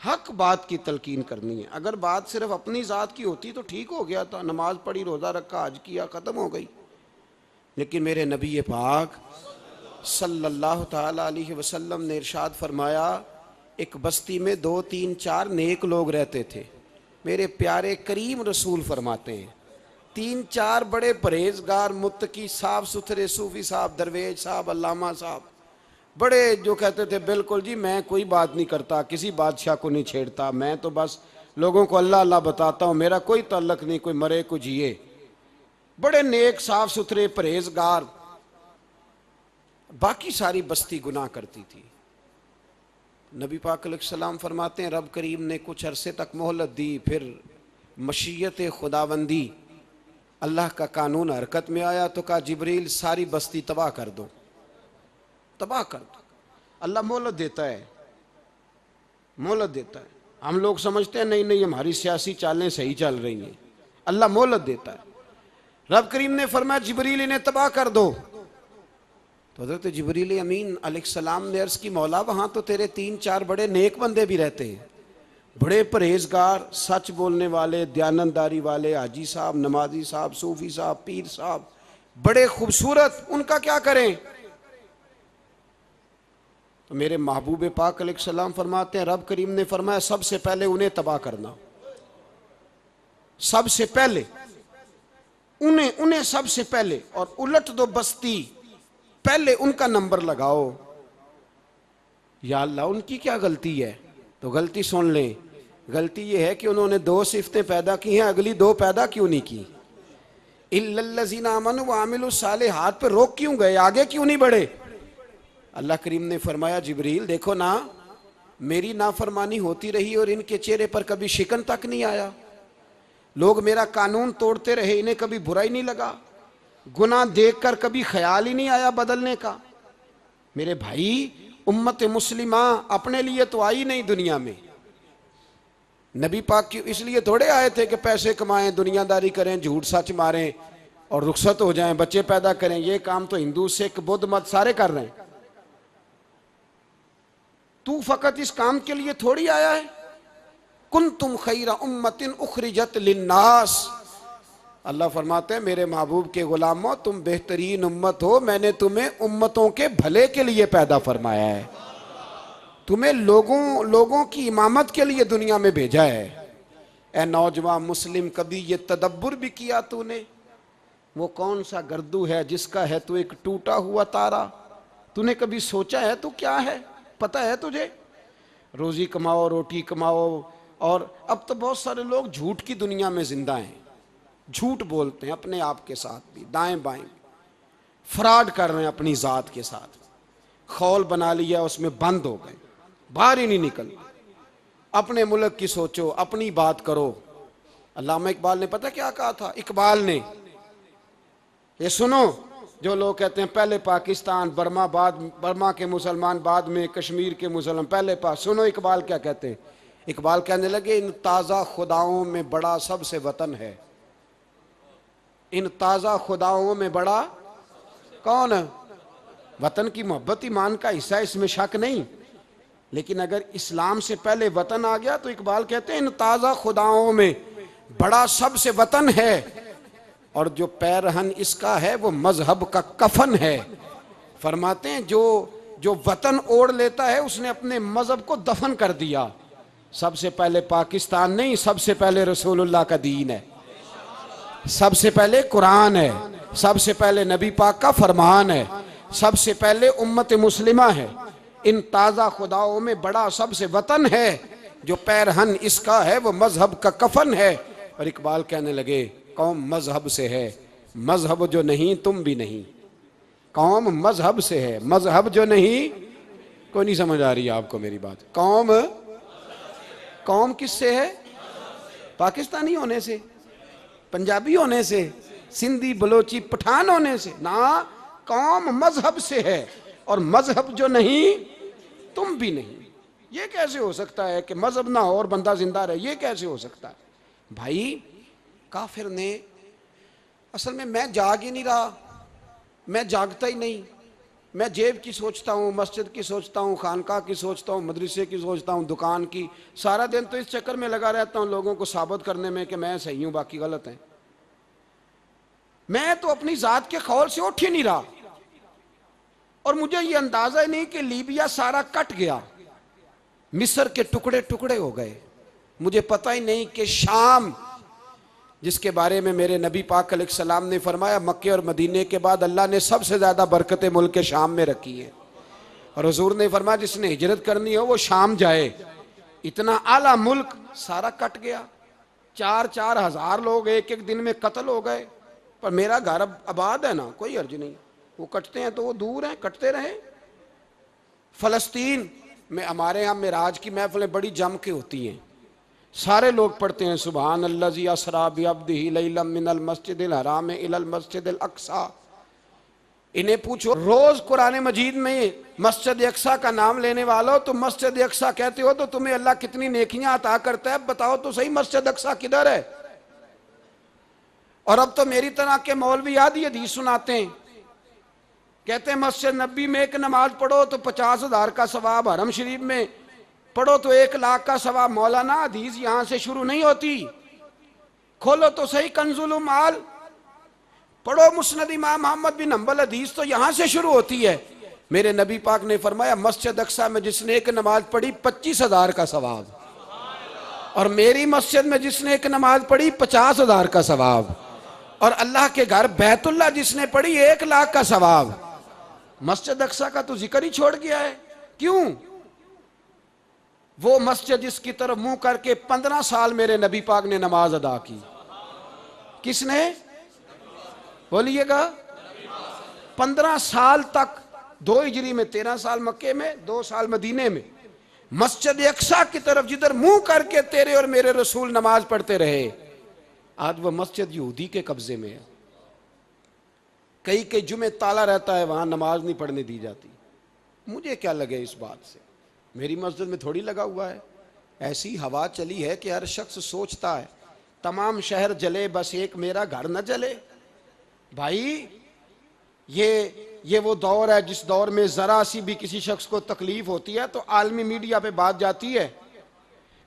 हक बात की तलकीन करनी है। अगर बात सिर्फ अपनी ज़ात की होती तो ठीक हो गया था, नमाज पढ़ी, रोज़ा रखा, हज किया, ख़त्म हो गई। लेकिन मेरे नबी पाक सल्लल्लाहु ताला अलैहि वसल्लम ने इरशाद फरमाया, एक बस्ती में 2 3 4 नेक लोग रहते थे। मेरे प्यारे करीम रसूल फरमाते हैं 3 4 बड़े परहेजगार, मुत्तकी, साफ सुथरे सूफी साहब, दरवेज साहब, अल्लामा साहब, बड़े जो कहते थे बिल्कुल जी मैं कोई बात नहीं करता, किसी बादशाह को नहीं छेड़ता, मैं तो बस लोगों को अल्लाह अल्लाह बताता हूँ, मेरा कोई ताल्लुक नहीं, कोई मरे कोई जिए। बड़े नेक, साफ सुथरे, परहेजगार। बाकी सारी बस्ती गुनाह करती थी। नबी पाक अलैहिस्सलाम फरमाते हैं रब करीम ने कुछ अरसे तक मोहलत दी, फिर मशीयत खुदाबंदी, अल्लाह का कानून हरकत में आया तो कहा जिब्रील सारी बस्ती तबाह कर दो, तबाह कर दो। अल्लाह मोहलत देता है, मोहलत देता है। हम लोग समझते हैं नहीं नहीं हमारी सियासी चालें सही चल रही हैं, अल्लाह मोहलत देता है। रब करीम ने फरमाया जिब्रील इन्हें तबाह कर दो। तो हज़रत जिब्रील अमीन अलैहिस्सलाम ने अर्ज़ की मौला वहाँ तो तेरे 3 4 बड़े नेक बंदे भी रहते हैं, बड़े परहेजगार, सच बोलने वाले, दयानतदारी वाले, हाजी साहब, नमाजी साहब, सूफी साहब, पीर साहब, बड़े खूबसूरत, उनका क्या करें? तो मेरे महबूब पाक अलैहिस्सलाम फरमाते हैं रब करीम ने फरमाया सबसे पहले उन्हें तबाह करना, सबसे पहले उन्हें सबसे पहले, और उलट दो बस्ती, पहले उनका नंबर लगाओ। या अल्लाह उनकी क्या गलती है? तो गलती सुन लें, गलती यह है कि उन्होंने 2 सिफतें पैदा की हैं, अगली 2 पैदा क्यों नहीं की? इल्लल्लज़ीना आमनू व आमिलुस सालिहात पे रोक क्यों गए, आगे क्यों नहीं बढ़े? अल्लाह करीम ने फरमाया जिब्रील देखो ना, मेरी नाफरमानी होती रही और इनके चेहरे पर कभी शिकन तक नहीं आया, लोग मेरा कानून तोड़ते रहे, इन्हें कभी बुरा ही नहीं लगा, गुनाह देखकर कभी ख्याल ही नहीं आया बदलने का। मेरे भाई उम्मत मुस्लिमा अपने लिए तो आई नहीं दुनिया में, नबी पाक की इसलिए थोड़े आए थे कि पैसे कमाएं, दुनियादारी करें, झूठ सच मारें और रुखसत हो जाएं, बच्चे पैदा करें। ये काम तो हिंदू, सिख, बुद्ध मत सारे कर रहे हैं, तू फकत इस काम के लिए थोड़ी आया है। कुंतुम खैरा उम्मतिन उखरिजत लिन्नास, अल्लाह फरमाते हैं मेरे महबूब के गुलामों तुम बेहतरीन उम्मत हो, मैंने तुम्हें उम्मतों के भले के लिए पैदा फरमाया है, तुम्हें लोगों की इमामत के लिए दुनिया में भेजा है। ए नौजवान मुस्लिम, कभी ये तदब्बुर भी किया तूने? वो कौन सा गर्दू है जिसका है तू एक टूटा हुआ तारा? तूने कभी सोचा है तू क्या है? पता है तुझे? रोजी कमाओ, रोटी कमाओ, और अब तो बहुत सारे लोग झूठ की दुनिया में जिंदा हैं, झूठ बोलते हैं अपने आप के साथ भी, दाएं बाएं फ्रॉड कर रहे हैं अपनी ज़ात के साथ, खौल बना लिया उसमें बंद हो गए, बाहर ही नहीं निकल। अपने मुल्क की सोचो, अपनी बात करो। अल्लामा इकबाल ने पता क्या कहा था? इकबाल ने, ये सुनो, जो लोग कहते हैं पहले पाकिस्तान, बर्मा के मुसलमान, बाद में कश्मीर के मुसलमान, पहले सुनो इकबाल क्या कहते हैं। इकबाल कहने लगे इन ताज़ा खुदाओं में बड़ा सबसे वतन है, इन ताज़ा खुदाओं में बड़ा कौन है? वतन की मोहब्बत ईमान का हिस्सा, इसमें शक नहीं, लेकिन अगर इस्लाम से पहले वतन आ गया तो इकबाल कहते हैं इन ताज़ा खुदाओं में बड़ा सबसे वतन है, और जो पैरहन इसका है वो मजहब का कफन है। फरमाते हैं जो वतन ओढ़ लेता है उसने अपने मजहब को दफन कर दिया। सबसे पहले पाकिस्तान नहीं, सबसे पहले रसूलुल्लाह का दीन है, सबसे पहले कुरान है, सबसे पहले नबी पाक का फरमान है, सबसे पहले उम्मत मुस्लिमा है। इन ताज़ा खुदाओं में बड़ा सबसे वतन है, जो पैरहन इसका है वो मजहब का कफन है। और इकबाल कहने लगे कौम मजहब से है, मजहब जो नहीं तुम भी नहीं। कौम मजहब से है, मजहब जो नहीं, कोई नहीं समझ आ रही है आपको मेरी बात? कौम किससे है? पाकिस्तानी होने से, पंजाबी होने से, सिंधी बलोची पठान होने से ना, कौम मजहब से है, और मजहब जो नहीं तुम भी नहीं। ये कैसे हो सकता है कि मजहब ना हो और बंदा जिंदा रहे? ये कैसे हो सकता है भाई? काफिर ने, असल में मैं जाग ही नहीं रहा, मैं जागता ही नहीं, मैं जेब की सोचता हूँ, मस्जिद की सोचता हूँ, खानका की सोचता हूँ, मदरसे की सोचता हूँ, दुकान की। सारा दिन तो इस चक्कर में लगा रहता हूँ लोगों को साबित करने में कि मैं सही हूँ बाकी गलत हैं। मैं तो अपनी जात के खौल से उठ ही नहीं रहा। और मुझे ये अंदाजा ही नहीं कि लीबिया सारा कट गया, मिस्र के टुकड़े टुकड़े हो गए। मुझे पता ही नहीं कि शाम, जिसके बारे में मेरे नबी पाक अलैहिस्सलाम ने फरमाया मक्के और मदीने के बाद अल्लाह ने सबसे ज्यादा बरकतें मुल्क के शाम में रखी है। और हुजूर ने फरमाया जिसने हिजरत करनी हो वो शाम जाए। इतना आला मुल्क सारा कट गया, 4-4 हजार लोग एक एक दिन में कत्ल हो गए। पर मेरा घर अब आबाद है ना, कोई अर्ज नहीं। वो कटते हैं तो वो दूर हैं, कटते रहे। फलस्तीन में हमारे यहाँ मेराज की महफिलें बड़ी जम के होती हैं, सारे लोग पढ़ते हैं सुभान अल्लाज़ी असरा बिअब्दिही लैलन मिनल मस्जिदिल हराम इलल मस्जिदिल अक्सा। इन्हें पूछो रोज कुरान मजीद में मस्जिद अक्सा का नाम लेने वालों, तो मस्जिद अक्सा कहते हो तो तुम्हें अल्लाह कितनी नेकियां अता करता है, बताओ तो सही मस्जिद अक्सा किधर है। और अब तो मेरी तरह के मौलवी आधी हदीस सुनाते हैं, कहते हैं मस्जिद नबी में एक नमाज पढ़ो तो 50,000 का सवाब, हरम शरीफ में पढ़ो तो 1 लाख का सवाब। मौलाना हदीस यहां से शुरू नहीं होती, खोलो तो सही कंजुल माल, पढ़ो मुस्नद इमाम मोहम्मद बिन हंबल, हदीस तो यहां से शुरू होती है। मेरे नबी पाक ने फरमाया मस्जिद अक्सा में जिसने एक नमाज पढ़ी 25,000 का सवाब, और मेरी मस्जिद में जिसने एक नमाज पढ़ी 50,000 का सवाब, और अल्लाह के घर बैतुल्लाह जिसने पढ़ी 1 लाख का सवाब। मस्जिद अक्सा का तो जिक्र ही छोड़ गया है। क्यों? वो मस्जिद जिसकी तरफ मुंह करके 15 साल मेरे नबी पाक ने नमाज अदा की। किसने? बोलिएगा। 15 साल तक, 2 हिजरी में 13 साल मक्के में, 2 साल मदीने में, मस्जिद अक्सा की तरफ जिधर मुंह करके तेरे और मेरे रसूल नमाज पढ़ते रहे। आज वह मस्जिद यहूदी के कब्जे में है। कई जुमे ताला रहता है, वहां नमाज नहीं पढ़ने दी जाती। मुझे क्या लगे इस बात से, मेरी मस्जिद में थोड़ी लगा हुआ है। ऐसी हवा चली है कि हर शख्स सोचता है तमाम शहर जले बस एक मेरा घर न जले। भाई ये वो दौर है जिस दौर में जरा सी भी किसी शख्स को तकलीफ होती है तो आलमी मीडिया पे बात जाती है,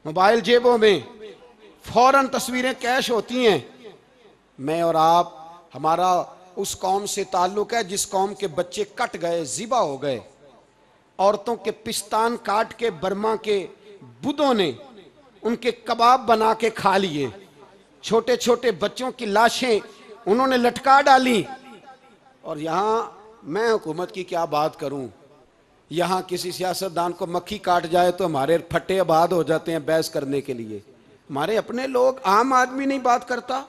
मोबाइल जेबों में फौरन तस्वीरें कैश होती हैं। मैं और आप, हमारा उस कौम से ताल्लुक है जिस कौम के बच्चे कट गए, जिबा हो गए, औरतों के पिस्तान काट के बर्मा के बुद्धों ने उनके कबाब बना के खा लिए, छोटे छोटे बच्चों की लाशें उन्होंने लटका डाली। और यहाँ मैं हुकूमत की क्या बात करूं, यहाँ किसी सियासतदान को मक्खी काट जाए तो हमारे फट्टे आबाद हो जाते हैं बहस करने के लिए। हमारे अपने लोग, आम आदमी नहीं बात करता,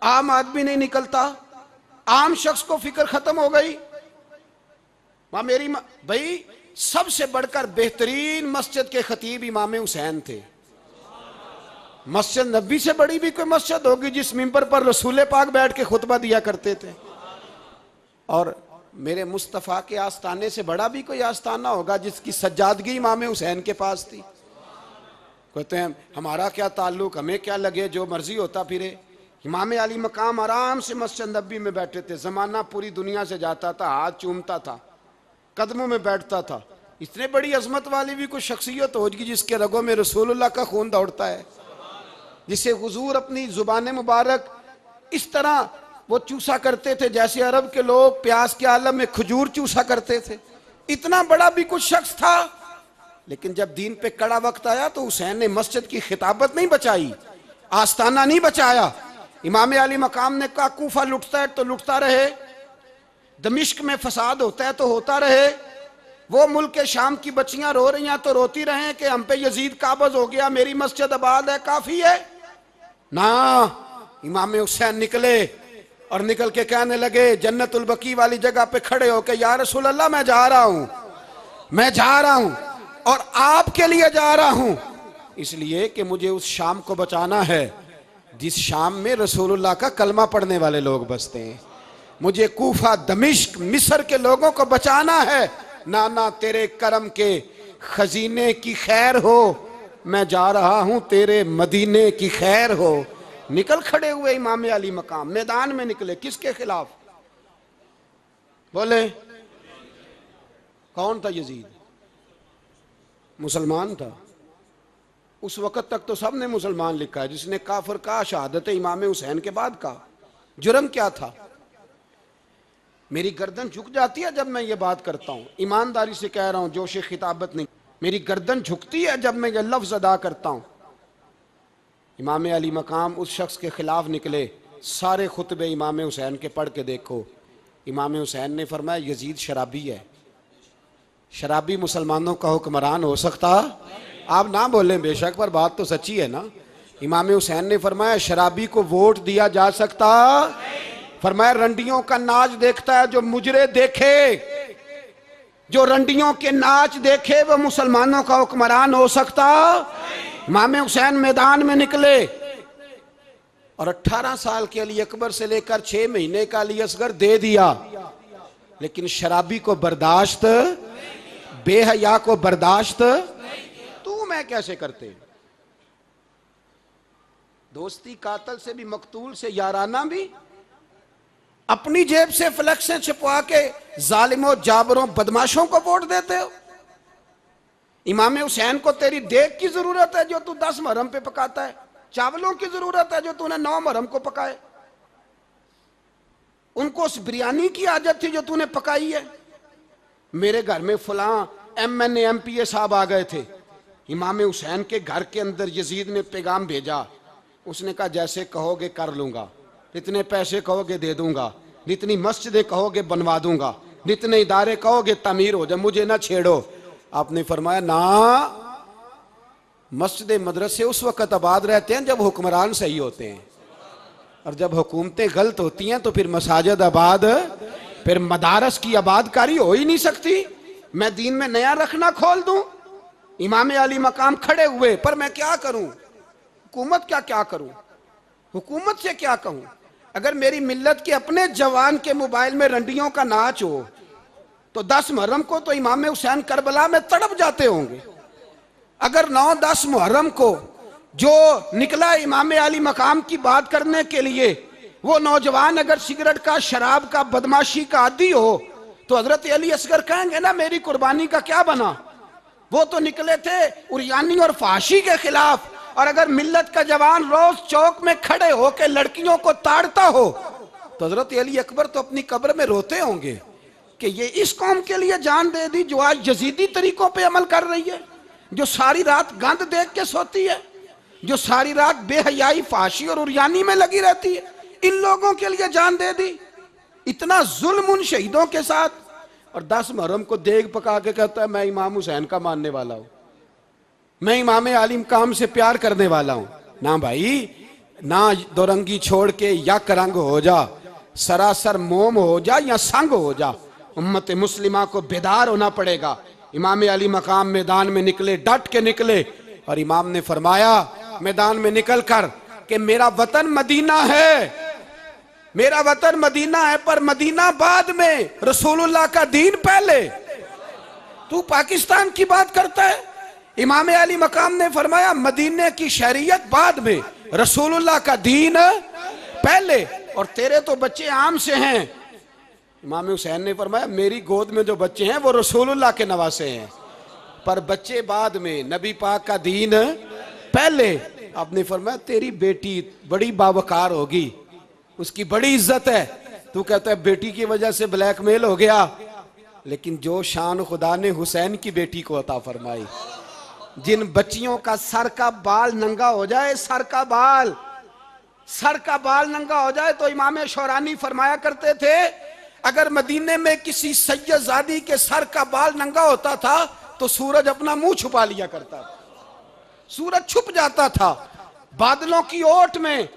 आम आदमी नहीं निकलता, आम शख्स को फिक्र खत्म हो गई। मेरी भाई सबसे बढ़कर बेहतरीन मस्जिद के खतीब इमाम हुसैन थे। मस्जिद नबी से बड़ी भी कोई मस्जिद होगी जिस मिंबर पर रसूल पाक बैठ के खुतबा दिया करते थे। और मेरे मुस्तफ़ा के आस्ताने से बड़ा भी कोई आस्ताना होगा जिसकी सज्जादगी इमाम हुसैन के पास थी। कहते हैं हमारा क्या ताल्लुक, हमें क्या लगे, जो मर्जी होता फिरे। इमाम अली मकाम आराम से मस्जिद नबी में बैठे थे, जमाना पूरी दुनिया से जाता था, हाथ चूमता था, कदमों में बैठता था। इतने बड़ी अजमत वाली भी कोई शख्सियत होगी जिसके रगों में रसूलुल्लाह का खून दौड़ता है, जिसे हुजूर अपनी जुबान मुबारक इस तरह वो चूसा करते थे जैसे अरब के लोग प्यास के आलम में खजूर चूसा करते थे। इतना बड़ा भी कुछ शख्स था। लेकिन जब दीन पे कड़ा वक्त आया तो हुसैन ने मस्जिद की खिताबत नहीं बचाई, आस्ताना नहीं बचाया। इमाम अली मकाम ने कहा कूफा लुटता है तो लुटता रहे, दमिश्क में फसाद होता है तो होता रहे, वो मुल्क के शाम की बच्चियां रो रही हैं तो रोती रहें कि हम पे यजीद काबज हो गया, मेरी मस्जिद आबाद है, काफी है ना। इमाम हुसैन निकले और निकल के कहने लगे जन्नतुल बकी वाली जगह पे खड़े होके, या रसूल अल्लाह मैं जा रहा हूं, मैं जा रहा हूं और आपके लिए जा रहा हूं, इसलिए कि मुझे उस शाम को बचाना है जिस शाम में रसूलुल्लाह का कलमा पढ़ने वाले लोग बसते हैं। मुझे कूफा, दमिश्क, मिस्र के लोगों को बचाना है। नाना तेरे करम के खजीने की खैर हो, मैं जा रहा हूं तेरे मदीने की खैर हो। निकल खड़े हुए इमाम अली मकाम, मैदान में निकले। किसके खिलाफ? बोले कौन था यजीद? मुसलमान था। उस वक्त तक तो सबने मुसलमान लिखा है, जिसने काफिर कहा शहादत इमाम हुसैन के बाद कहा। जुर्म क्या था? मेरी गर्दन झुक जाती है जब मैं ये बात करता हूं, ईमानदारी से कह रहा हूं, जोश खिताबत नहीं। मेरी गर्दन झुकती है जब मैं ये लफ्ज अदा करता हूं। इमाम अली मकाम उस शख्स के खिलाफ निकले, सारे खुतबे इमाम हुसैन के पढ़ के देखो। इमाम हुसैन ने फरमाया यजीद शराबी है। शराबी मुसलमानों का हुक्मरान हो सकता? आप ना बोलें बेशक, पर बात तो सच्ची है ना। इमाम हुसैन ने फरमाया शराबी को वोट दिया जा सकता? फरमाया रंडियों का नाच देखता है जो मुजरे देखे, जो रंडियों के नाच देखे वो मुसलमानों का हुक्मरान हो सकता? इमाम हुसैन मैदान में निकले और 18 साल के अली अकबर से लेकर 6 महीने का अली असगर दे दिया, लेकिन शराबी को बर्दाश्त, बेहया को बर्दाश्त तू मैं कैसे करते? दोस्ती कातल से भी, मकतूल से याराना भी, अपनी जेब से फ्लेक्सें छपवा के जालिमों जाबरों बदमाशों को वोट देते हो। इमाम हुसैन को तेरी देग की जरूरत है जो तू 10 मुहर्रम पे पकाता है, चावलों की जरूरत है जो तूने 9 मुहर्रम को पकाए। उनको उस बिरयानी की आदत थी जो तूने पकाई है। मेरे घर में फलां MNA MPA साहब आ गए थे, इमाम हुसैन के घर के अंदर यजीद ने पैगाम भेजा। उसने कहा जैसे कहोगे कर लूंगा, जितने पैसे कहोगे दे दूंगा, जितनी मस्जिदें कहोगे बनवा दूंगा, जितने इदारे कहोगे तामीर हो जाए, मुझे ना छेड़ो। आपने फरमाया ना, मस्जिद मदरसे उस वक्त आबाद रहते हैं जब हुक्मरान सही होते हैं, और जब हुकूमतें गलत होती हैं तो फिर मसाजिद आबाद, फिर मदारस की आबादकारी हो ही नहीं सकती। मैं दीन में नया रखना खोल दूं? इमाम अली मकाम खड़े हुए, पर मैं क्या करूं? हुकूमत क्या करूं? हुकूमत से क्या कहूं? अगर मेरी मिल्लत के अपने जवान के मोबाइल में रंडियों का नाच हो तो 10 मुहर्रम को तो इमाम हुसैन करबला में तड़प जाते होंगे। अगर 9-10 मुहर्रम को जो निकला इमाम अली मकाम की बात करने के लिए, वो नौजवान अगर सिगरेट का, शराब का, बदमाशी का आदी हो तो हजरत अली असगर कहेंगे ना मेरी कुर्बानी का क्या बना? वो तो निकले थे उरियानी और फाशी के खिलाफ। और अगर मिल्लत का जवान रोज चौक में खड़े होकर लड़कियों को ताड़ता हो तो हजरत अली अकबर तो अपनी कब्र में रोते होंगे कि ये इस कौम के लिए जान दे दी जो आज यजीदी तरीकों पे अमल कर रही है, जो सारी रात गंद देख के सोती है, जो सारी रात बेहयाई, फाशी और उरियानी में लगी रहती है। इन लोगों के लिए जान दे दी, इतना जुल्म उन शहीदों के साथ। और 10 मुहर्रम को देग पका के कहता है मैं इमाम हुसैन का मानने वाला हूं, मैं इमाम अली मकाम से प्यार करने वाला हूं। ना भाई ना, दोरंगी छोड़ के यक रंग हो जा, सरासर मोम हो जा या संग हो जा, उम्मत मुस्लिमा को बेदार होना पड़ेगा। इमाम अली मकाम मैदान में निकले, डट के निकले, और इमाम ने फरमाया मैदान में निकल कर कि मेरा वतन मदीना है, मेरा वतन मदीना है, पर मदीना बाद में, रसूलुल्लाह का दीन पहले। तू पाकिस्तान की बात करता है? इमाम अली मकाम ने फरमाया मदीने की शरीयत बाद में, रसूलुल्लाह का दीन पहले, और तेरे तो बच्चे आम से हैं। इमाम हुसैन ने फरमाया मेरी गोद में जो बच्चे हैं वो रसूलुल्लाह के नवासे हैं, पर बच्चे बाद में, नबी पाक का दीन पहले। आपने फरमाया तेरी बेटी बड़ी बावकार होगी, उसकी बड़ी इज्जत है, तू कहता है बेटी की वजह से ब्लैकमेल हो गया। लेकिन जो शान खुदा ने हुसैन की बेटी को अता फरमाई, जिन बच्चियों का सर का बाल नंगा हो जाए, सर का बाल नंगा हो जाए, तो इमाम शौरानी फरमाया करते थे अगर मदीने में किसी सैयदजादी के सर का बाल नंगा होता था तो सूरज अपना मुंह छुपा लिया करता था, सूरज छुप जाता था बादलों की ओट में।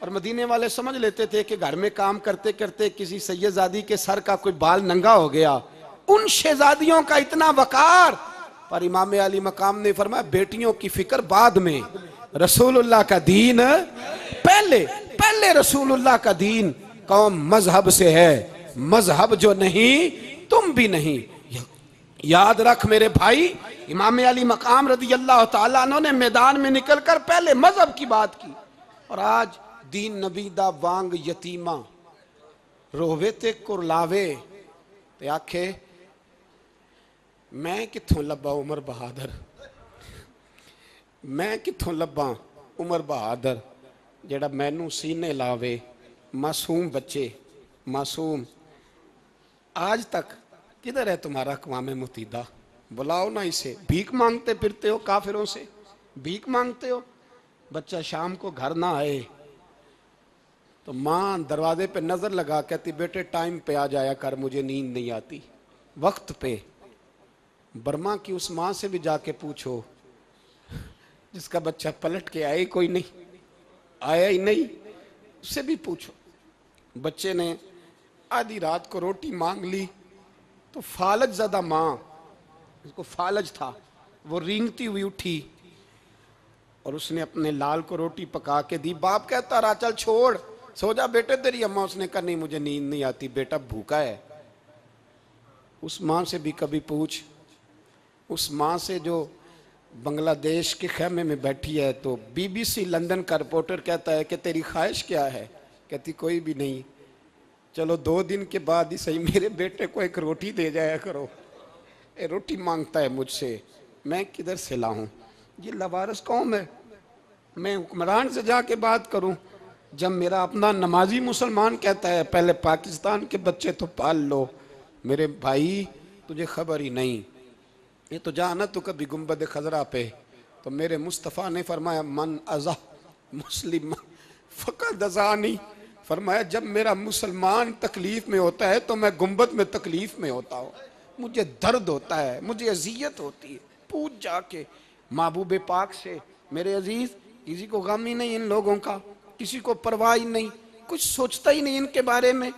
और मदीने वाले समझ लेते थे कि घर में काम करते करते किसी सैयदजादी के सर का कोई बाल नंगा हो गया। उन शहजादियों का इतना वकार, पर इमाम अली मकाम ने फरमाया बेटियों की फिक्र बाद में, रसूलुल्लाह का दीन पहले। पहले रसूलुल्लाह का दीन। कौम मजहब से है, मजहब जो नहीं तुम भी नहीं। याद रख मेरे भाई, इमाम अली मकाम रज़ी अल्लाह तआला अन्हु ने मैदान में निकलकर पहले मजहब की बात की। और आज दीन नबी दा वांग यतीमा रोवे ते कुरलावे ते आखे मैं कित्थों लब्बा उमर बहादुर, मैं कित्थों लब्बा उमर बहादुर जेड़ा मैनू सीने लावे। मासूम बच्चे, मासूम। आज तक किधर है तुम्हारा अक़वाम मुत्तहिदा? बुलाओ ना इसे। भीख मांगते फिरते हो, काफिरों से भीख मांगते हो। बच्चा शाम को घर ना आए तो माँ दरवाजे पे नज़र लगा कहती बेटे टाइम पे आ जाया कर, मुझे नींद नहीं आती। वक्त पे। बर्मा की उस माँ से भी जाके पूछो जिसका बच्चा पलट के आए कोई नहीं, आया ही नहीं, उससे भी पूछो। बच्चे ने आधी रात को रोटी मांग ली तो फालज ज़्यादा माँ, उसको फालज था, वो रेंगती हुई उठी और उसने अपने लाल को रोटी पका के दी। बाप कहता रहा चल छोड़, सो जा बेटे तेरी अम्मा। उसने कहा नहीं मुझे नींद नहीं आती, बेटा भूखा है। उस माँ से भी कभी पूछ, उस माँ से जो बांग्लादेश के खेमे में बैठी है। तो BBC लंदन का रिपोर्टर कहता है कि तेरी ख्वाहिश क्या है? कहती कोई भी नहीं, चलो 2 दिन के बाद ही सही मेरे बेटे को एक रोटी दे जाया करो। ये रोटी मांगता है मुझसे, मैं किधर से लाऊं? ये लवारस कौम है। मैं हुक्मरान से जाके बात करूं जब मेरा अपना नमाजी मुसलमान कहता है पहले पाकिस्तान के बच्चे तो पाल लो। मेरे भाई तुझे खबर ही नहीं। ये तो जाना तो कभी गुंबद खजरा पे, तो मेरे मुस्तफ़ा ने फरमाया मन अज़ा मुस्लिम फ़क़द अज़ानी। फरमाया जब मेरा मुसलमान तकलीफ़ में होता है तो मैं गुंबद में तकलीफ़ में होता हूँ। मुझे दर्द होता है, मुझे अजियत होती है। पूछ जाके महबूब पाक से। मेरे अजीज़ किसी को गम ही नहीं इन लोगों का, किसी को परवाह ही नहीं, कुछ सोचता ही नहीं इनके बारे में।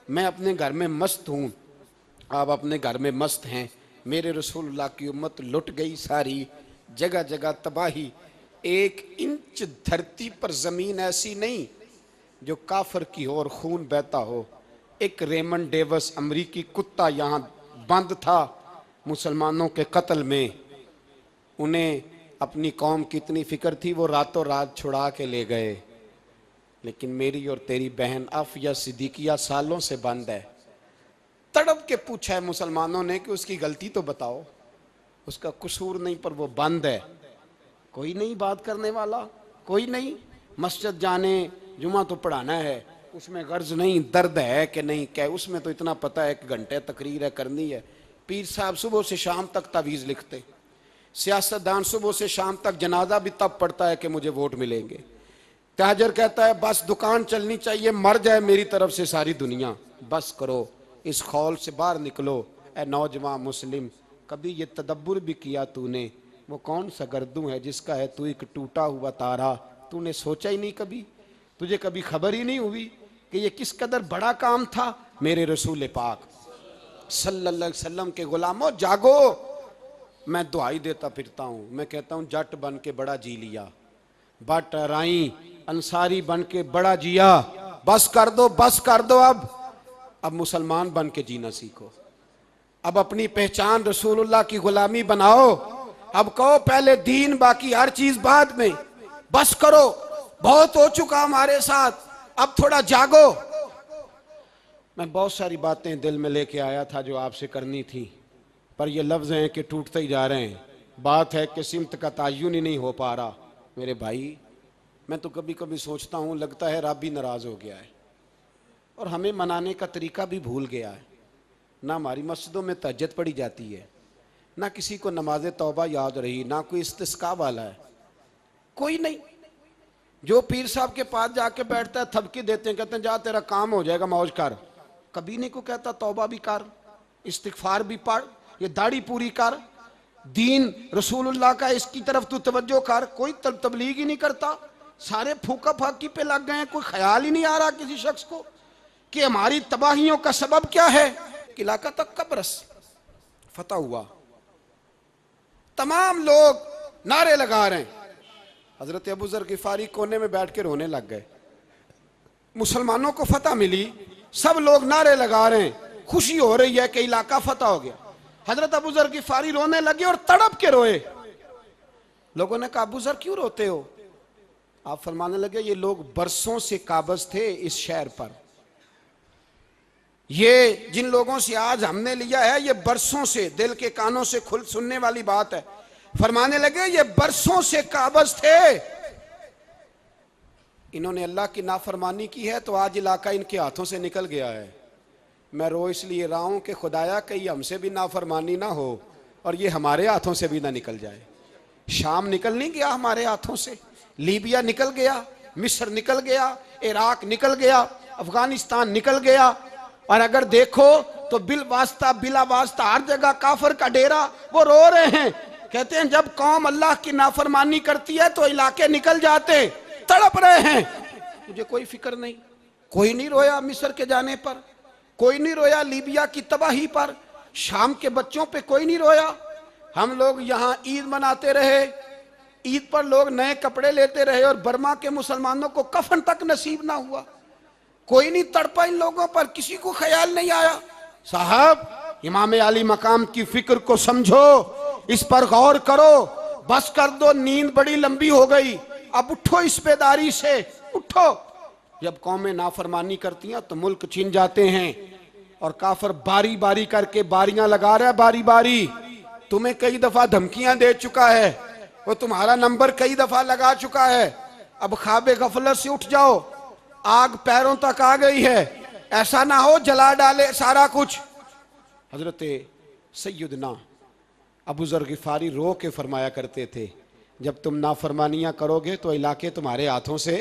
मैं अपने घर में मस्त हूँ, आप अपने घर में मस्त हैं। मेरे रसूलुल्लाह की उम्मत लुट गई सारी, जगह जगह तबाही। 1 इंच धरती पर ज़मीन ऐसी नहीं जो काफिर की हो और खून बहता हो। एक रेमंड डेविस अमरीकी कुत्ता यहाँ बंद था मुसलमानों के कत्ल में। उन्हें अपनी कौम की इतनी फिक्र थी, वो रातों रात छुड़ा के ले गए। लेकिन मेरी और तेरी बहन आफिया सिद्दीकिया सालों से बंद है। तड़प के पूछा है मुसलमानों ने कि उसकी गलती तो बताओ, उसका कसूर नहीं पर वो बंद है। कोई नहीं बात करने वाला, कोई नहीं। मस्जिद जाने, जुमा तो पढ़ाना है, उसमें गर्ज नहीं दर्द है कि नहीं क्या, उसमें तो इतना पता है 1 घंटे तकरीर है करनी है। पीर साहब सुबह से शाम तक तावीज़ लिखते, सियासतदान सुबह से शाम तक जनाजा भी तब पड़ता है कि मुझे वोट मिलेंगे। ताजर कहता है बस दुकान चलनी चाहिए, मर जाए मेरी तरफ से सारी दुनिया। बस करो, इस खौल से बाहर निकलो। ए नौजवान मुस्लिम, कभी ये तदब्बुर भी किया तूने, वो कौन सा गर्दू है जिसका है तू एक टूटा हुआ तारा? तूने सोचा ही नहीं कभी, तुझे कभी खबर ही नहीं हुई कि ये किस कदर बड़ा काम था? मेरे रसूल पाक सल्लल्लाहु अलैहि वसल्लम के गुलामों जागो। मैं दुआई देता फिरता हूँ, मैं कहता हूँ जट बन के बड़ा जी लिया, बट राई अंसारी बन के बड़ा जिया। बस कर दो, बस कर दो। अब मुसलमान बन के जीना सीखो। अब अपनी पहचान रसूलुल्लाह की गुलामी बनाओ। अब कहो पहले दीन, बाकी हर चीज बाद में। बस करो, बहुत हो चुका हमारे साथ, अब थोड़ा जागो। मैं बहुत सारी बातें दिल में लेके आया था जो आपसे करनी थी, पर ये लफ्ज़ हैं कि टूटते ही जा रहे हैं। बात है कि सिमत का तायुन ही नहीं हो पा रहा। मेरे भाई, मैं तो कभी कभी सोचता हूँ लगता है रब भी नाराज़ हो गया है और हमें मनाने का तरीका भी भूल गया है। ना हमारी मस्जिदों में तहज्जुद पढ़ी जाती है, ना किसी को नमाज तौबा याद रही, ना कोई इस्तिस्का वाला है, कोई नहीं। जो पीर साहब के पास जाके बैठता है थपकी देते हैं, कहते हैं जा तेरा काम हो जाएगा, मौज कर। कभी नहीं को कहता तौबा भी कर, इस्तिगफार भी पढ़, ये दाढ़ी पूरी कर, दीन रसूलुल्लाह का इसकी तरफ तू तवज्जो कर। कोई तबलीग ही नहीं करता, सारे फूका फाकी पे लग गए हैं। कोई ख्याल ही नहीं आ रहा किसी शख्स को कि हमारी तबाहियों का सबब क्या है। इलाका तक का बरस फतह हुआ, तमाम लोग नारे लगा रहे हैं। हजरत अबू ज़र गिफारी कोने में बैठ के रोने लग गए। मुसलमानों को फतह मिली, सब लोग नारे लगा रहे हैं, खुशी हो रही है कि इलाका फतह हो गया। हजरत अबू ज़र गिफारी रोने लगे और तड़प के रोए। लोगों ने कहा अबू ज़र क्यों रोते हो? आप फरमाने लगे ये लोग बरसों से काबज थे इस शहर पर, ये जिन लोगों से आज हमने लिया है, ये बरसों से दिल के कानों से खुल सुनने वाली बात है। फरमाने लगे ये बरसों से काबज थे, इन्होंने अल्लाह की नाफरमानी की है तो आज इलाका इनके हाथों से निकल गया है। मैं रो इसलिए रहा हूं कि खुदाया कहीं हमसे भी नाफरमानी ना हो और ये हमारे हाथों से भी ना निकल जाए। शाम निकल नहीं गया हमारे हाथों से, लीबिया निकल गया, मिस्र निकल गया, इराक निकल गया, अफगानिस्तान निकल गया। और अगर देखो तो बिला वास्ता हर जगह काफर का डेरा। वो रो रहे हैं, कहते हैं जब कौम अल्लाह की नाफरमानी करती है तो इलाके निकल जाते, तड़प रहे हैं। मुझे कोई फिक्र नहीं, कोई नहीं रोया मिस्र के जाने पर, कोई नहीं रोया लीबिया की तबाही पर, शाम के बच्चों पे कोई नहीं रोया। हम लोग यहाँ ईद मनाते रहे, ईद पर लोग नए कपड़े लेते रहे और बर्मा के मुसलमानों को कफन तक नसीब ना हुआ। कोई नहीं तड़पा इन लोगों पर, किसी को ख्याल नहीं आया। साहब इमाम आली मकाम की फिक्र को समझो, इस पर गौर करो, बस कर दो, नींद बड़ी लंबी हो गई, अब उठो इस बेदारी से, उठो। जब कौमें नाफरमानी करती हैं तो मुल्क छिन जाते हैं और काफर बारी बारी करके बारियां लगा रहा है, बारी बारी। तुम्हें कई दफा धमकियां दे चुका है, वो तुम्हारा नंबर कई दफा लगा चुका है। अब ख्वाबे गफलत से उठ जाओ, आग पैरों तक आ गई है, ऐसा ना हो जला डाले सारा कुछ। हजरत सैयदना अबू ज़र गिफारी रो के फरमाया करते थे, जब तुम नाफरमानियां करोगे तो इलाके तुम्हारे हाथों से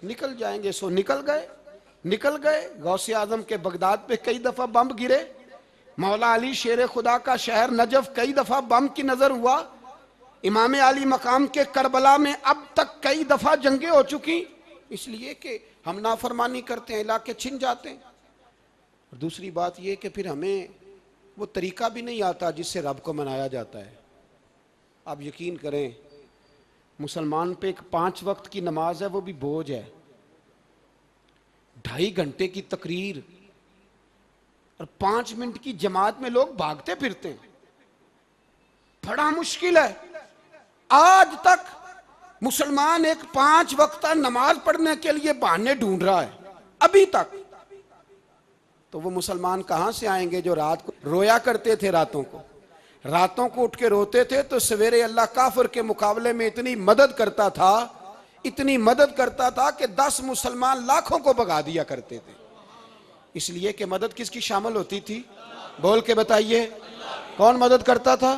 निकल जाएंगे। सो निकल गए, निकल गए। गौसे आजम के बगदाद पे कई दफा बम गिरे, मौला अली शेर खुदा का शहर नजफ कई दफा बम की नजर हुआ, इमाम अली मकाम के करबला में अब तक कई दफा जंगें हो चुकी, इसलिए कि हम नाफरमानी करते हैं, इलाके छिन जाते हैं। और दूसरी बात यह कि फिर हमें वो तरीका भी नहीं आता जिससे रब को मनाया जाता है। आप यकीन करें, मुसलमान पे एक 5 वक्त की नमाज है, वो भी बोझ है। 2.5 घंटे की तकरीर और 5 मिनट की जमात में लोग भागते फिरते हैं, बड़ा मुश्किल है। आज तक मुसलमान एक 5 वक्त नमाज पढ़ने के लिए बहाने ढूंढ रहा है, अभी तक। तो वो मुसलमान कहां से आएंगे जो रात को रोया करते थे, रातों को उठ के रोते थे तो सवेरे अल्लाह काफिर के मुकाबले में इतनी मदद करता था, इतनी मदद करता था कि 10 मुसलमान लाखों को भगा दिया करते थे। इसलिए कि मदद किसकी शामिल होती थी, बोल के बताइए, कौन मदद करता था?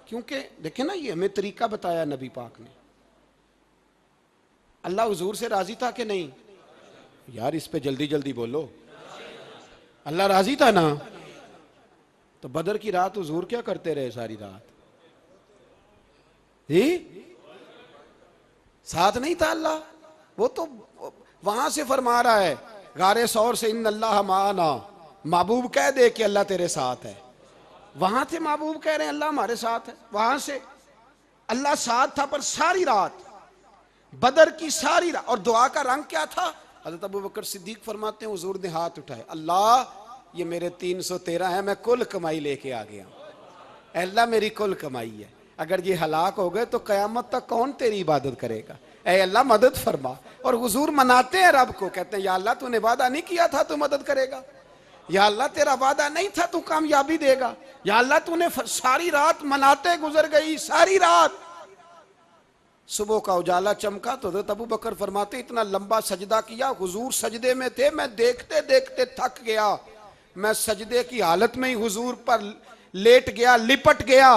क्योंकि देखे ना, ये हमें तरीका बताया नबी पाक ने। अल्लाह हुजूर से राजी था कि नहीं? यार इस पे जल्दी जल्दी बोलो, अल्लाह राजी था ना? तो बदर की रात हुजूर क्या करते रहे सारी रात? ही साथ नहीं था अल्लाह? वो तो वहां से फरमा रहा है गारे सौर से, इन अल्लाह माना, महबूब कह दे कि अल्लाह तेरे साथ है। वहां थे महबूब कह रहे हैं अल्लाह हमारे साथ है, वहां से अल्लाह साथ था। पर सारी रात, बदर की सारी रात, और दुआ का रंग क्या था? हज़रत अबू बकर सिद्दीक फरमाते हैं हुजूर ने हाथ उठाए, अल्लाह ये मेरे 313 है, मैं कुल कमाई लेके आ गया, अल्लाह मेरी कुल कमाई है, अगर ये हलाक हो गए तो कयामत तक कौन तेरी इबादत करेगा, ऐ अल्लाह मदद फरमा। और हुजूर मनाते हैं रब को, कहते हैं या अल्लाह तूने वादा नहीं किया था तू मदद करेगा, या अल्लाह तेरा वादा नहीं था तू कामयाबी देगा, या अल्लाह तूने सारी रात मनाते गुजर गई, सारी रात। सुबह का उजाला चमका तो हज़रत अबू बकर फरमाते इतना लंबा सजदा किया, हुजूर सजदे में थे, मैं देखते देखते थक गया, मैं सजदे की हालत में ही हुजूर पर लेट गया, लिपट गया।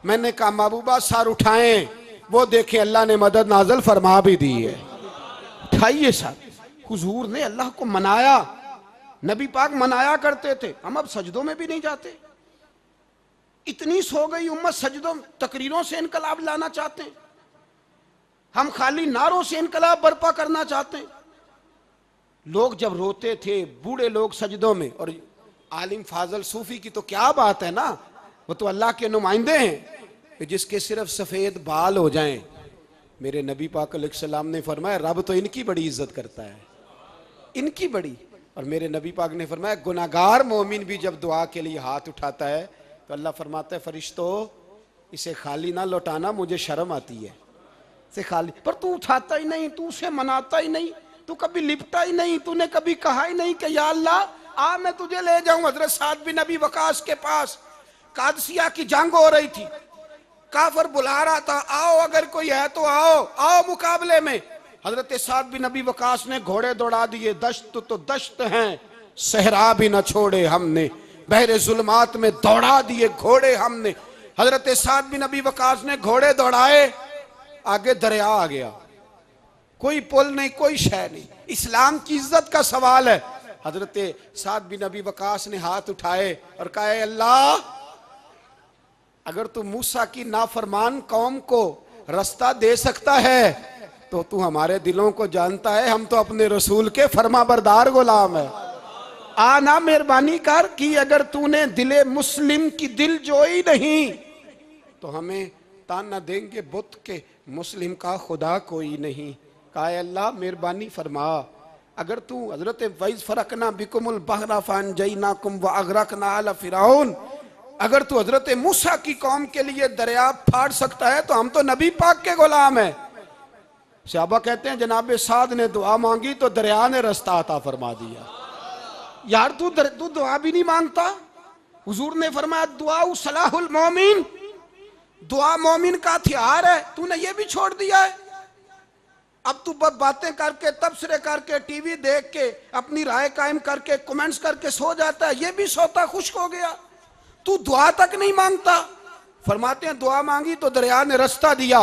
मैंने कहा महबूबा सर उठाएं, वो देखे अल्लाह ने मदद नाजल फरमा भी दी है। उठाइए सर। हुजूर ने अल्लाह को मनाया, नबी पाक मनाया करते थे। हम अब सजदों में भी नहीं जाते, इतनी सो गई उम्मत, सजदों तकरीरों से इनकलाब लाना चाहते हैं, हम खाली नारों से इनकलाब बर्पा करना चाहते हैं। लोग जब रोते थे, बूढ़े लोग सजदों में, और आलिम फाजल सूफी की तो क्या बात है ना, वो तो अल्लाह के नुमाइंदे हैं, जिसके सिर्फ सफेद बाल हो जाएं। मेरे नबी पाक अलैहिस्सलाम ने फरमाया रब तो इनकी बड़ी इज्जत करता है, इनकी बड़ी। और मेरे नबी पाक ने फरमाया गुनाहगार मोमिन भी जब दुआ के लिए हाथ उठाता है तो अल्लाह फरमाता है फरिश्तों इसे खाली ना लौटाना, मुझे शर्म आती है से खाली। पर तू उठाता ही नहीं, तू उसे मनाता ही नहीं, तू कभी लिपटा ही नहीं, तूने कभी कहा ही नहीं कि या अल्लाह आ मैं तुझे ले जाऊं हजरत साद बिन नबी वकास के पास। कादसिया की जंग हो रही थी, काफर बुला रहा था, आओ अगर कोई है तो आओ, आओ मुकाबले में। हजरत साद बिन नबी वकास ने घोड़े दौड़ा दिए। दश्त तो दश्त हैं, सहरा भी न छोड़े हमने, बहरे जुल्मात में दौड़ा दिए घोड़े हमने। हजरत साद बिन नबी वकास ने घोड़े दौड़ाए, आगे दरिया आ गया, कोई पुल नहीं, कोई शय नहीं। इस्लाम की इज्जत का सवाल है। हजरत साद बिन नबी वकास ने हाथ उठाए और कहा, अल्लाह अगर तू मूसा की नाफरमान कौम को रास्ता दे सकता है तो तू हमारे दिलों को जानता है, हम तो अपने रसूल के फरमाबरदार गुलाम है। आना मेहरबानी कर कि अगर तूने दिले मुस्लिम की दिल जोई नहीं तो हमें ताना देंगे बुत के मुस्लिम का खुदा कोई नहीं। कहा, अल्लाह मेहरबानी फरमा, अगर तू हजरत वैज फरकना बिकुमुल बहरा फन जईनाकुम व अगरकना अला फिरौन, अगर तू हजरत मूसा की कौम के लिए दरिया फाड़ सकता है तो हम तो नबी पाक के गुलाम है। सहाबा कहते हैं जनाब साद ने दुआ मांगी तो दरिया ने रास्ता अता फरमा दिया। यार तू दुआ भी नहीं मांगता। हुजूर ने फरमाया दुआ सलाहुल मोमिन, दुआ मोमिन का हथियार है, तूने ये भी छोड़ दिया है। अब तू बातें करके, तबसरे करके, टीवी देख के, अपनी राय कायम करके, कमेंट्स करके सो जाता है, ये भी सोता खुश्क हो गया। तू दुआ तक नहीं मांगता। फरमाते हैं दुआ मांगी तो दरिया ने रास्ता दिया,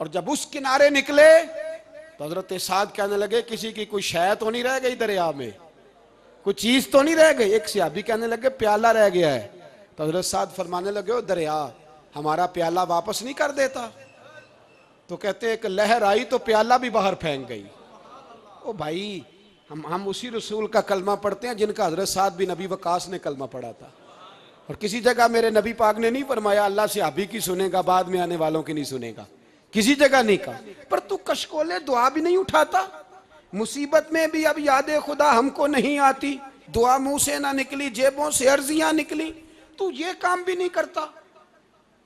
और जब उस किनारे निकले तो हजरत साद कहने लगे किसी की कोई शय तो नहीं रह गई दरिया में, कोई चीज तो नहीं रह गई। एक सहाबी कहने लगे प्याला रह गया है। तो हजरत साद फरमाने लगे, ओ दरिया हमारा प्याला वापस नहीं कर देता। तो कहते एक लहर आई तो प्याला भी बाहर फेंक गई। ओ भाई, हम उसी रसूल का कलमा पढ़ते हैं जिनका हजरत साद बिन नबी वकास ने कलमा पढ़ा था। और किसी जगह मेरे नबी पाक ने नहीं फरमाया अल्लाह से सहाबी की सुनेगा, बाद में आने वालों की नहीं सुनेगा, किसी जगह नहीं कहा। पर तू कशकोले दुआ भी नहीं उठाता। मुसीबत में भी अब याद खुदा हमको नहीं आती, दुआ मुंह से ना निकली, जेबों से अर्जियां निकली, तू ये काम भी नहीं करता।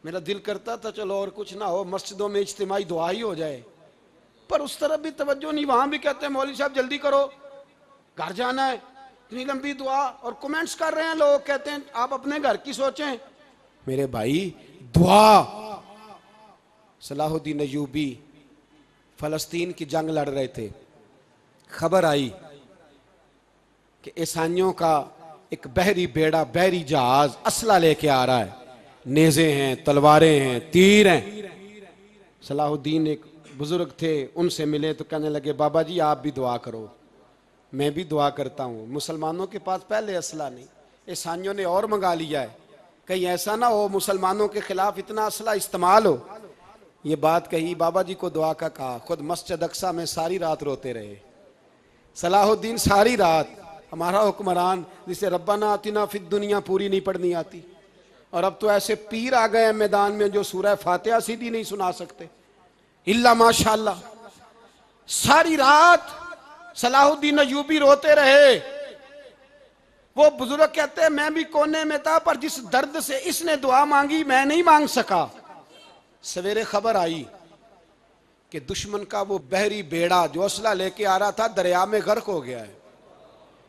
मेरा दिल करता था चलो और कुछ ना हो, मस्जिदों में इज्तिमाई दुआ ही हो जाए, पर उस तरफ भी तवज्जो नहीं। वहां भी कहते हैं मौलवी साहब जल्दी करो, घर जाना है, इतनी लंबी दुआ। और कमेंट्स कर रहे हैं लोग, कहते हैं आप अपने घर की सोचें। मेरे भाई दुआ, सलाहुद्दीन अय्यूबी फलस्तीन की जंग लड़ रहे थे, खबर आई कि ईसाइयों का एक बहरी बेड़ा, बहरी जहाज असला लेके आ रहा है, नेज़े हैं, तलवारें हैं, तीर हैं। सलाहुद्दीन एक बुजुर्ग थे, उनसे मिले तो कहने लगे बाबा जी आप भी दुआ करो। मैं भी दुआ करता हूँ। मुसलमानों के पास पहले असला नहीं, ईसाइयों ने और मंगा लिया है, कहीं ऐसा ना हो मुसलमानों के खिलाफ इतना असला इस्तेमाल हो। ये बात कही, बाबा जी को दुआ का कहा, खुद मस्जिद अक्सा में सारी रात रोते रहे। सलाहुद्दीन सारी रात, हमारा हुक्मरान जिसे रब्बाना आतिना फिद दुनिया पूरी नहीं पढ़नी आती, और अब तो ऐसे पीर आ गए मैदान में जो सूरह फातिहा सीधी नहीं सुना सकते, इल्ला माशाअल्लाह। सारी रात सलाहुद्दीन अय्यूबी रोते रहे। वो बुजुर्ग कहते हैं मैं भी कोने में था, पर जिस दर्द से इसने दुआ मांगी मैं नहीं मांग सका। सवेरे खबर आई कि दुश्मन का वो बहरी बेड़ा जो असला लेके आ रहा था दरिया में गर्क हो गया है।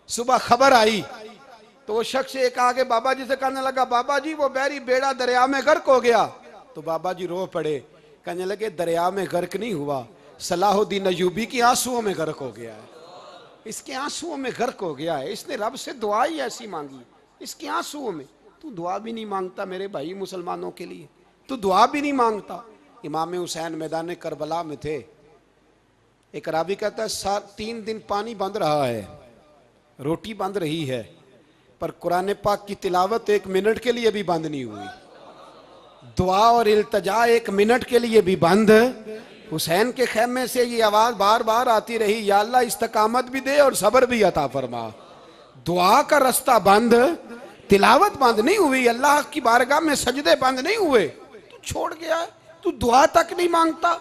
सुबह खबर आई तो वो शख्स एक आगे बाबा जी से कहने लगा बाबा जी वो बहरी बेड़ा दरिया में गर्क हो गया। तो बाबा जी रो पड़े, कहने लगे दरिया में गर्क नहीं हुआ, सलाहुद्दीन अय्यूबी की आंसुओं में गर्क हो गया है, इसके आंसुओं में गर्क हो गया है, इसने रब से दुआ ही ऐसी मांगी, इसके आंसुओं में। तू दुआ भी नहीं मांगता मेरे भाई मुसलमानों के लिए, तू दुआ भी नहीं मांगता। इमाम हुसैन मैदान करबला में थे, एक रावी कहता है 3 दिन पानी बंद रहा है, रोटी बंद रही है, पर कुरान पाक की तिलावत 1 मिनट के लिए भी बंद नहीं हुई, दुआ और इल्तजा 1 मिनट के लिए भी बंद। हुसैन के खेमे से ये आवाज बार बार आती रही, या अल्लाह इस्तकामत भी दे और सब्र भी अता फरमा। दुआ का रास्ता बंद, तिलावत बंद नहीं हुई, अल्लाह की बारगाह में सजदे बंद नहीं हुए, तू छोड़ गया, तू दुआ तक नहीं मांगता।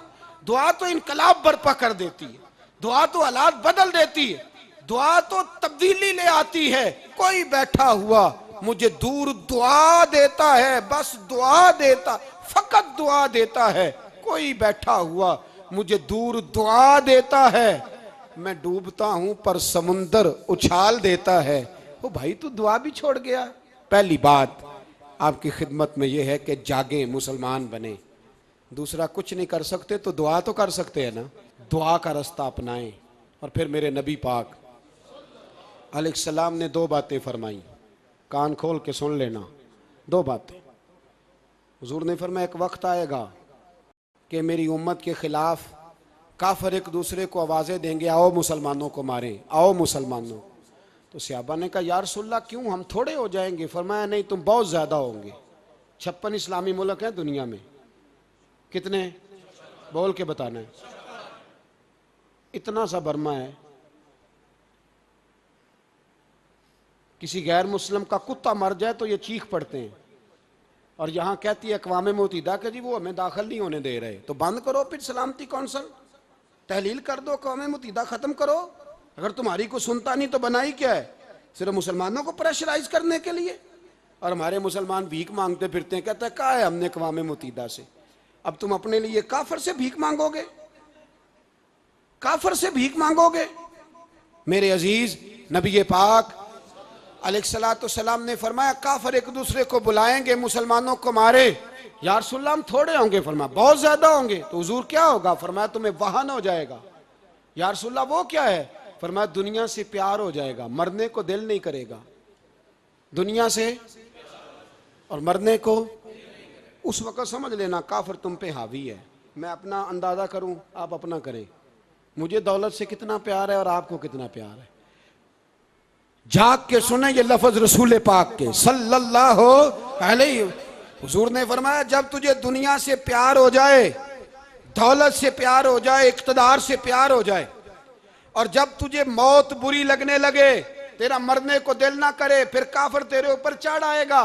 दुआ तो इनकलाब बर्पा कर देती है, दुआ तो हालात बदल देती है, दुआ तो तब्दीली ले आती है। कोई बैठा हुआ मुझे दूर दुआ देता है, बस दुआ देता, फकत दुआ देता है। कोई बैठा हुआ मुझे दूर दुआ देता है, मैं डूबता हूं पर समुंदर उछाल देता है। ओ भाई तू दुआ भी छोड़ गया। पहली बात आपकी खिदमत में यह है कि जागे, मुसलमान बने। दूसरा, कुछ नहीं कर सकते तो दुआ तो कर सकते हैं ना, दुआ का रास्ता अपनाएं। और फिर मेरे नबी पाक अलैहिस्सलाम ने दो बातें फरमाई, कान खोल के सुन लेना। दो बातें हुजूर ने फरमाया, एक वक्त आएगा कि मेरी उम्मत के खिलाफ काफिर एक दूसरे को आवाज़ें देंगे, आओ मुसलमानों को मारें, आओ मुसलमानों। तो सहाबा ने कहा, या रसूलल्लाह क्यों, हम थोड़े हो जाएंगे? फरमाया, नहीं, तुम बहुत ज़्यादा होंगे। 56 इस्लामी मुल्क हैं दुनिया में, कितने बोल के बताना है? इतना सा बर्मा है, किसी गैर मुस्लिम का कुत्ता मर जाए तो ये चीख पड़ते हैं। और यहाँ कहती है अक़वाम मुत्तहिदा कि जी वो हमें दाखिल नहीं होने दे रहे। तो बंद करो फिर सलामती कौंसल, तहलील कर दो, अक़वाम मुत्तहिदा ख़त्म करो। अगर तुम्हारी को सुनता नहीं तो बनाई क्या है? सिर्फ मुसलमानों को प्रेशराइज करने के लिए। और हमारे मुसलमान भीख मांगते फिरते हैं, कहते हैं कहा है हमने अक़वाम मुत्तहिदा से। अब तुम अपने लिए काफिर से भीख मांगोगे, काफिर से भीख मांगोगे? मेरे अजीज नबी पाक अलैहिस्सलाम ने फरमाया, काफिर एक दूसरे को बुलाएंगे, मुसलमानों को मारे। या रसूलल्लाह हम थोड़े होंगे? फरमाया, बहुत ज्यादा होंगे। तो हुजूर क्या होगा? फरमाया, तुम्हें वाहन हो जाएगा। या रसूलल्लाह वो क्या है? फरमाया, दुनिया से प्यार हो जाएगा, मरने को दिल नहीं करेगा। दुनिया से और मरने को, उस वक्त समझ लेना काफिर तुम पे हावी है। मैं अपना अंदाजा करूं, आप अपना करें। मुझे दौलत से कितना प्यार है और आपको कितना प्यार है। जाग के सुने ये लफ्ज रसूल पाक के सल्लल्लाहु अलैहि। हुजूर ने फरमाया, जब तुझे दुनिया से प्यार हो जाए, दौलत से प्यार हो जाए, इक़्तिदार से प्यार हो जाए, और जब तुझे मौत बुरी लगने लगे, तेरा मरने को दिल ना करे, फिर काफिर तेरे ऊपर चढ़ आएगा।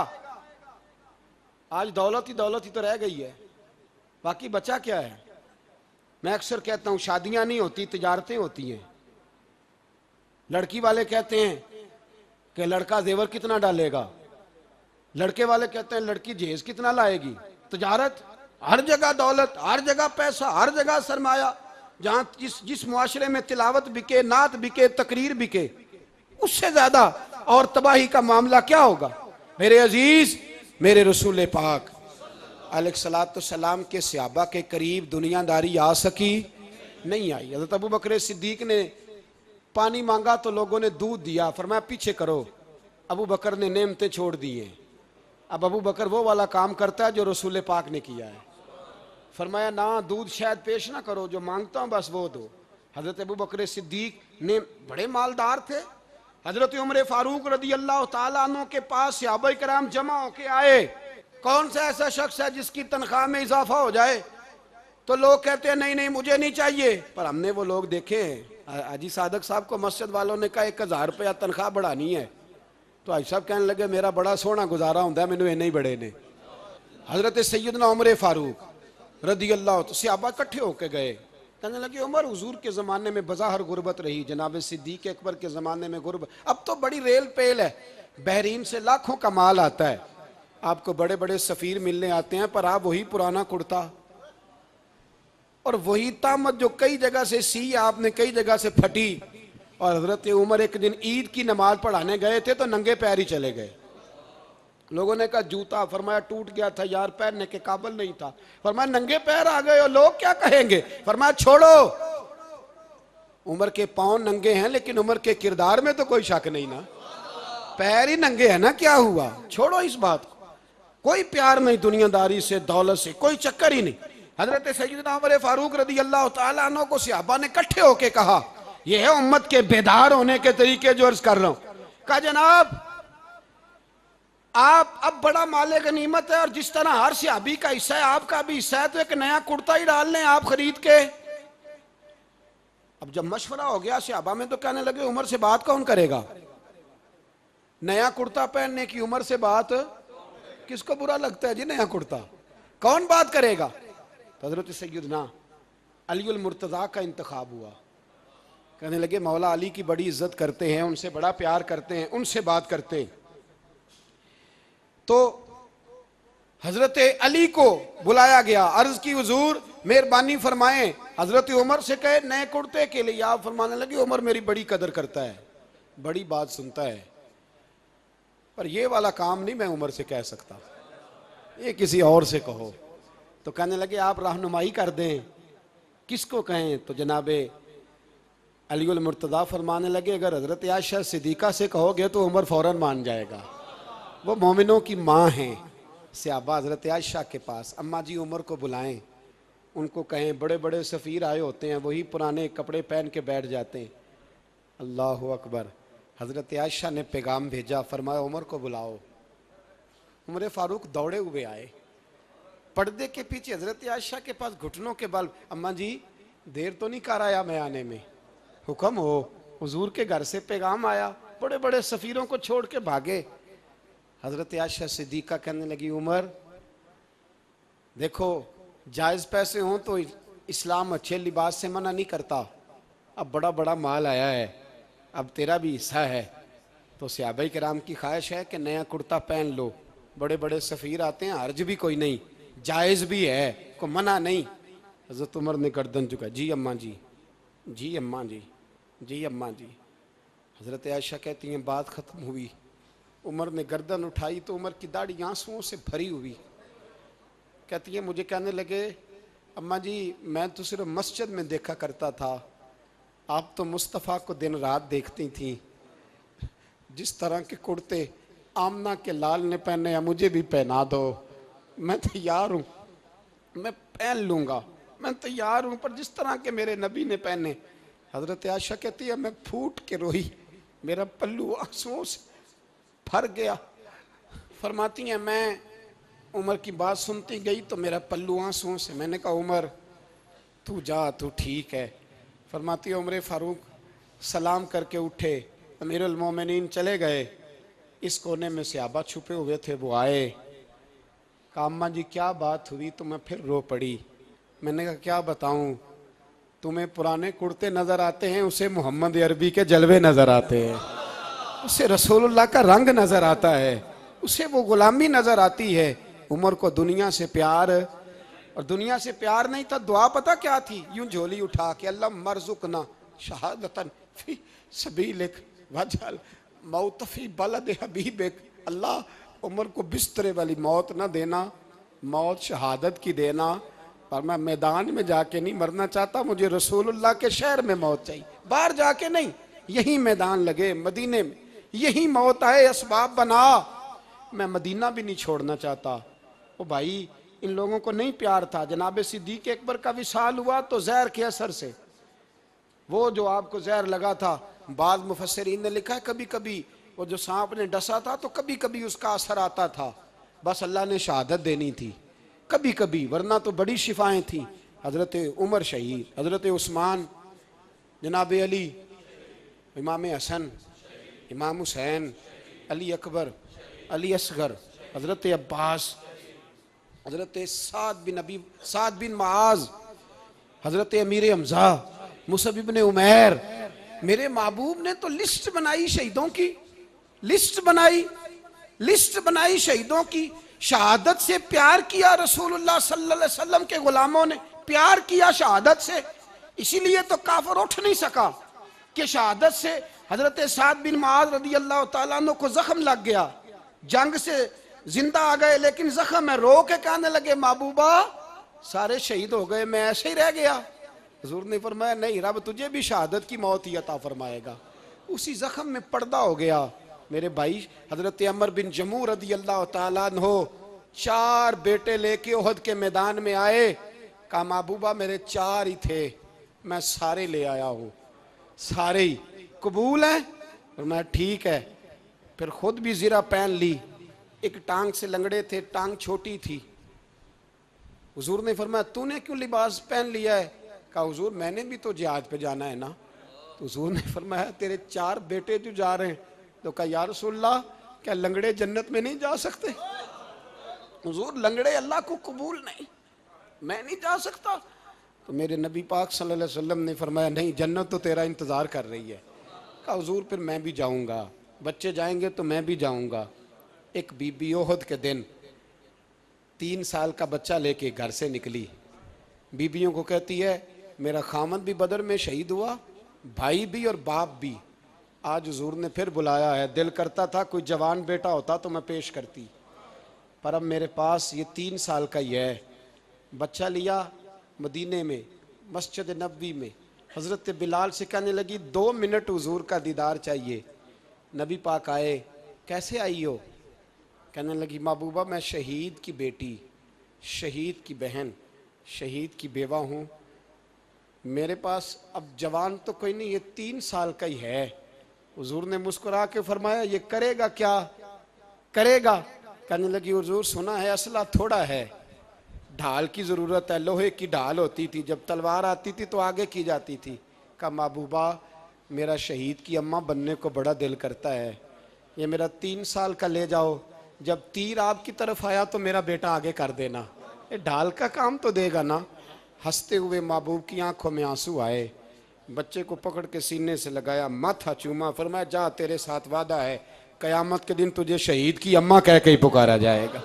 आज दौलत ही तो रह गई है, बाकी बचा क्या है? मैं अक्सर कहता हूं, शादियां नहीं होती, तिजारतें होती हैं। लड़की वाले कहते हैं कि लड़का जेवर कितना डालेगा, लड़के वाले कहते हैं लड़की जहेज कितना लाएगी। तिजारत, हर जगह दौलत, हर जगह पैसा, हर जगह सरमाया। जहां जिस मुआशरे में तिलावत बिके, नात बिके, तकरीर बिके, उससे ज्यादा और तबाही का मामला क्या होगा? मेरे अजीज, मेरे रसूल पाक अलैहिस्सलाम के सहाबा के करीब दुनियादारी आ सकी? नहीं आई। हज़रत अबू बकर सिद्दीक ने पानी मांगा तो लोगों ने दूध दिया, फरमाया पीछे करो। अबू बकर ने नेमतें छोड़ दिए। अब अबू बकर वो वाला काम करता है जो रसूल पाक ने किया है। फरमाया ना, दूध शायद पेश ना करो, जो मांगता हूं बस वो दो। हजरत अबू बकर सिद्दीक ने बड़े मालदार थे। हजरत उमर फारूक रदी अल्लाह तआला अन्हु के पास सहाबाए कराम जमा होके आए। कौन सा ऐसा शख्स है जिसकी तनख्वाह में इजाफा हो जाए? तो लोग कहते हैं नहीं नहीं मुझे नहीं चाहिए। पर हमने वो लोग देखे, हाजी सादक साहब को मस्जिद वालों ने कहा 1000 रुपया तनख्वाह बढ़ानी है, तो हाजी साहब कहने लगे मेरा बड़ा सोहना गुजारा होंदा है, मैनू इन्ने ही बड़े ने। हजरत सैयदना उमर फारूक रदी अल्लाह तो सहाबा इकट्ठे होके गए, कहने लगे उमर, हुजूर के ज़माने में बज़ाहिर गुर्बत रही, जनाब सिद्दीक अकबर के ज़माने में गुर्बत, अब तो बड़ी रेल पेल है, बहरीन से लाखों का माल आता है, आपको बड़े बड़े सफ़ीर मिलने आते हैं, पर आप वही पुराना कुर्ता और वही तामत जो कई जगह से सी आपने, कई जगह से फटी। और हजरत उमर एक दिन ईद की नमाज पढ़ाने गए थे तो नंगे पैर ही चले गए। लोगों ने कहा जूता, फरमाया टूट गया था यार, पहनने के काबिल नहीं था। फरमाया नंगे पैर आ गए हो, लोग क्या कहेंगे? फरमाया छोड़ो, उमर के पांव नंगे हैं लेकिन उमर के किरदार में तो कोई शक नहीं ना, पैर ही नंगे है ना, क्या हुआ? छोड़ो इस बात को, कोई प्यार नहीं दुनियादारी से, दौलत से, कोई चक्कर ही नहीं। हजरत सैयदना उमर फारूक रदी अल्लाह तआला अन्हु को सहाबा ने इकट्ठे होके कहा, यह है उम्मत के बेदार होने के तरीके जो अर्ज कर रहा हूं। कहा जनाब आप अब बड़ा माले गनीमत है और जिस तरह हर सहाबी का हिस्सा है आपका भी हिस्सा है, तो एक नया कुर्ता ही डाल लें आप खरीद के। अब जब मशवरा हो गया सहाबा में तो कहने लगे उमर से बात कौन करेगा? नया कुर्ता पहनने की उम्र से बात किसको बुरा लगता है जी? नया कुर्ता कौन बात करेगा? तो हजरत सैयदना अली अल मुर्तज़ा का इंतखाब हुआ। कहने लगे मौला अली की बड़ी इज्जत करते हैं, उनसे बड़ा प्यार करते हैं, उनसे बात करते हैं। तो हजरत अली को बुलाया गया, अर्ज की हुजूर मेहरबानी फरमाएं। हजरत उमर से कहे नए कुर्ते के लिए, आप फरमाने लगे उमर मेरी बड़ी कदर करता है, बड़ी बात सुनता है, पर ये वाला काम नहीं मैं उमर से कह सकता, ये किसी और से कहो। तो कहने लगे आप रहनुमाई कर दें, किसको कहें? तो जनाबे अलीउल मुर्तज़ा फरमाने लगे अगर हज़रत आयशा सिद्दीक़ा से कहोगे तो उमर फ़ौरन मान जाएगा, वो मोमिनों की माँ हैं। सहाबा हज़रत आयशा के पास, अम्मा जी उमर को बुलाएं, उनको कहें, बड़े बड़े सफ़ीर आए होते हैं, वही पुराने कपड़े पहन के बैठ जाते हैं। अल्लाह अकबर। हज़रत आयशा ने पैगाम भेजा, फरमाया उमर को बुलाओ। उमर फ़ारूक दौड़े हुए आए, पर्दे के पीछे हज़रत आयशा के पास घुटनों के बल, अम्मा जी देर तो नहीं कर आया मैं आने में? हुक्म हो, हुजूर के घर से पैगाम आया, बड़े बड़े सफ़ीरों को छोड़ के भागे। हज़रत आयशा सिद्दीक़ा कहने लगी उमर देखो, जायज़ पैसे हों तो इस्लाम अच्छे लिबास से मना नहीं करता, अब बड़ा बड़ा माल आया है, अब तेरा भी हिस्सा है, तो सहाबाए किराम की ख्वाहिश है कि नया कुर्ता पहन लो, बड़े बड़े सफ़ीर आते हैं, हर्ज भी कोई नहीं, जायज़ भी है, को मना नहीं। हज़रत उमर ने गर्दन झुका, जी अम्मा जी, जी अम्मा जी, जी अम्मा जी। हज़रत आयशा कहती हैं बात ख़त्म हुई, उमर ने गर्दन उठाई तो उमर की दाढ़ी आंसुओं से भरी हुई। कहती है मुझे कहने लगे अम्मा जी मैं तो सिर्फ मस्जिद में देखा करता था, आप तो मुस्तफ़ा को दिन रात देखती थी, जिस तरह के कुर्ते आमना के लाल ने पहने हैं मुझे भी पहना दो, मैं तैयार हूँ, मैं पहन लूँगा, मैं तैयार हूँ, पर जिस तरह के मेरे नबी ने पहने। हज़रत आयशा कहती है मैं फूट के रोई, मेरा पल्लू आंसुओं से भर गया। फरमाती हैं मैं उमर की बात सुनती गई तो मेरा पल्लू आंसुओं से, मैंने कहा उमर तू जा, तू ठीक है। फरमाती है उमर फ़ारूक सलाम करके उठे, अमीरुल मोमिनीन चले गए, इस कोने में सहाबा छुपे हुए थे, वो आए, कहा अम्मा जी क्या बात हुई? तो मैं फिर रो पड़ी। मैंने कहा क्या बताऊं, तुम्हें पुराने कुर्ते नज़र आते हैं, उसे मोहम्मद अरबी के जलवे नज़र आते हैं, उसे रसूलुल्लाह का रंग नज़र आता है, उसे वो गुलामी नज़र आती है। उमर को दुनिया से प्यार, और दुनिया से प्यार नहीं था, दुआ पता क्या थी? यूं झोली उठा के अल्लाह मरजुकना शहादतन फी सबीलिक वजल मौत फी बलद हबीबिक, अल्लाह उमर को बिस्तरे वाली मौत ना देना, मौत शहादत की देना, पर मैं मैदान में जाके नहीं मरना चाहता, मुझे रसूलुल्लाह के शहर में मौत चाहिए, बाहर जाके नहीं, यही मैदान लगे मदीने में, यही मौत आए, असबाब बना, मैं मदीना भी नहीं छोड़ना चाहता। ओ भाई इन लोगों को नहीं प्यार था। जनाब सिद्दीक अकबर का विसाल हुआ तो जहर के असर से, वो जो आपको जहर लगा था, बाद मुफस्सिरीन ने लिखा है कभी कभी वो जो सांप ने डसा था तो कभी कभी उसका असर आता था, बस अल्लाह ने शहादत देनी थी कभी कभी, वरना तो बड़ी शिफाएं थी। हज़रत उमर शहीद, हज़रत उस्मान, जनाब अली, इमाम हसन, इमाम हुसैन, अली अकबर, अली असगर, हज़रत अब्बास, हज़रत साद बिन माज, हज़रत अमीर हमजा, मुसअब इब्न उमैर। मेरे महबूब ने तो लिस्ट बनाई शहीदों की, लिस्ट बनाई, लिस्ट बनाई शहीदों की। शहादत से प्यार किया रसूलुल्लाह सल्लल्लाहु अलैहि वसल्लम के गुलामों ने, प्यार किया शहादत से, इसीलिए तो काफिर उठ नहीं सका कि शहादत से हजरत साद बिन मुआज रदी अल्लाह तआला अन्हु को जख्म लग गया, जंग से जिंदा आ गए लेकिन जख्म है, रो के कहने लगे महबूबा सारे शहीद हो गए, मैं ऐसे ही रह गया। हुजूर ने फरमाया नहीं, रब तुझे भी शहादत की मौत ही अता फरमाएगा। उसी जख्म में पर्दा हो गया। मेरे भाई हजरत अमर बिन जमू रदी अल्लाह तआला अन्हु 4 बेटे लेके ओहद के मैदान में आए, कहा महबूबा मेरे 4 ही थे, मैं सारे ले आया हूँ, सारे ही कबूल है? और मैं ठीक है। फिर खुद भी ज़रा पहन ली, एक टांग से लंगड़े थे, टांग छोटी थी। हुजूर ने फरमाया तूने क्यों लिबास पहन लिया है? कहा हुजूर मैंने भी तो जिहाद पे जाना है ना। तो हुजूर ने फरमाया तेरे 4 बेटे जो जा रहे हैं। तो कहा या रसूलल्लाह क्या लंगड़े जन्नत में नहीं जा सकते? हुजूर लंगड़े अल्लाह को कबूल नहीं, मैं नहीं जा सकता। तो मेरे नबी पाक सल्लल्लाहु अलैहि वसल्लम ने फरमाया नहीं, जन्नत तो तेरा इंतज़ार कर रही है। कहा हुजूर फिर मैं भी जाऊँगा, बच्चे जाएंगे तो मैं भी जाऊँगा। एक बीबी ओहद के दिन 3 साल का बच्चा लेके घर से निकली, बीबियों को कहती है मेरा खामद भी बदर में शहीद हुआ, भाई भी और बाप भी, आज हुजूर ने फिर बुलाया है। दिल करता था कोई जवान बेटा होता तो मैं पेश करती, पर अब मेरे पास ये 3 साल का ही है। बच्चा लिया मदीने में, मस्जिद नबवी में, हज़रत बिलाल से कहने लगी 2 मिनट हुजूर का दीदार चाहिए। नबी पाक आए, कैसे आई हो? कहने लगी महबूबा मैं शहीद की बेटी, शहीद की बहन, शहीद की बेवा हूँ। मेरे पास अब जवान तो कोई नहीं, ये 3 साल का ही है। हुजूर ने मुस्कुरा के फरमाया ये करेगा क्या? करेगा? कहने लगी हुजूर सुना है असला थोड़ा है, ढाल की ज़रूरत है। लोहे की ढाल होती थी, जब तलवार आती थी तो आगे की जाती थी। कहा महबूबा मेरा शहीद की अम्मा बनने को बड़ा दिल करता है, ये मेरा 3 साल का ले जाओ, जब तीर आपकी तरफ आया तो मेरा बेटा आगे कर देना, ये ढाल का काम तो देगा ना। हंसते हुए महबूब की आंखों में आंसू आए, बच्चे को पकड़ के सीने से लगाया, माथा चूमा, फरमाया जा तेरे साथ वादा है, कयामत के दिन तुझे शहीद की अम्मा कह के ही पुकारा जाएगा।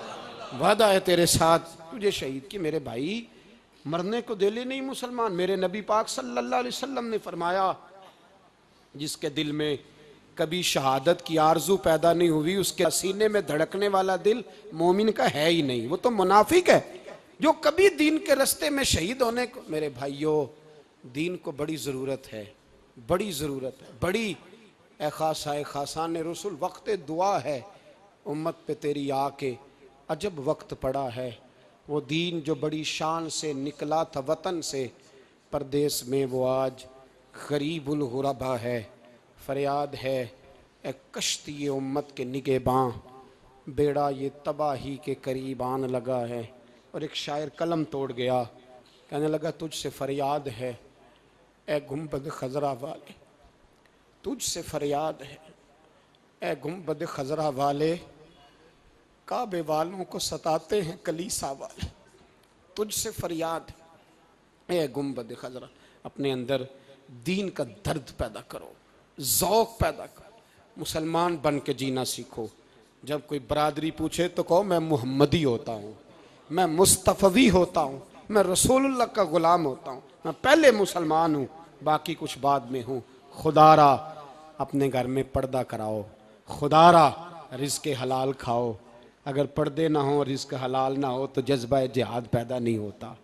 वादा है तेरे साथ, तुझे शहीद की। मेरे भाई मरने को दिल नहीं मुसलमान। मेरे नबी पाक सल्लल्लाहु अलैहि वसल्लम ने फरमाया जिसके दिल में कभी शहादत की आरजू पैदा नहीं हुई, उसके सीने में धड़कने वाला दिल मोमिन का है ही नहीं, वो तो मुनाफिक है। जो कभी दीन के रास्ते में शहीद होने को, मेरे भाइयों दीन को बड़ी ज़रूरत है, बड़ी ज़रूरत है, बड़ी। ए खासान रसूल वक्त दुआ है, उम्मत पे तेरी आके अजब वक्त पड़ा है। वो दीन जो बड़ी शान से निकला था वतन से, परदेश में वो आज गरीबुल गुरबा है। फरियाद है ए कश्ती उम्मत के निगेबां, बेड़ा ये तबाही के करीब आन लगा है। और एक शायर कलम तोड़ गया, कहने लगा तुझसे फरियाद है ए गुंबद खजरा वाले, तुझसे फरियाद है ए गुंबद खजरा वाले, काबे वालों को सताते हैं कलीसा वाले। तुझसे फरियाद ए गुंबद खजरा। अपने अंदर दीन का दर्द पैदा करो, ज़ौक़ पैदा करो, मुसलमान बन के जीना सीखो। जब कोई बरादरी पूछे तो कहो मैं मुहम्मदी होता हूँ, मैं मुस्तफ़वी होता हूँ, मैं रसूलुल्लाह का ग़ुलाम होता हूँ, मैं पहले मुसलमान हूँ, बाकी कुछ बाद में हूँ। खुदारा अपने घर में पर्दा कराओ, खुदारा रिज़्क़ हलाल खाओ। अगर पर्दे ना हो, रिज़्क़ हलाल ना हो तो जज्बा जिहाद पैदा नहीं होता।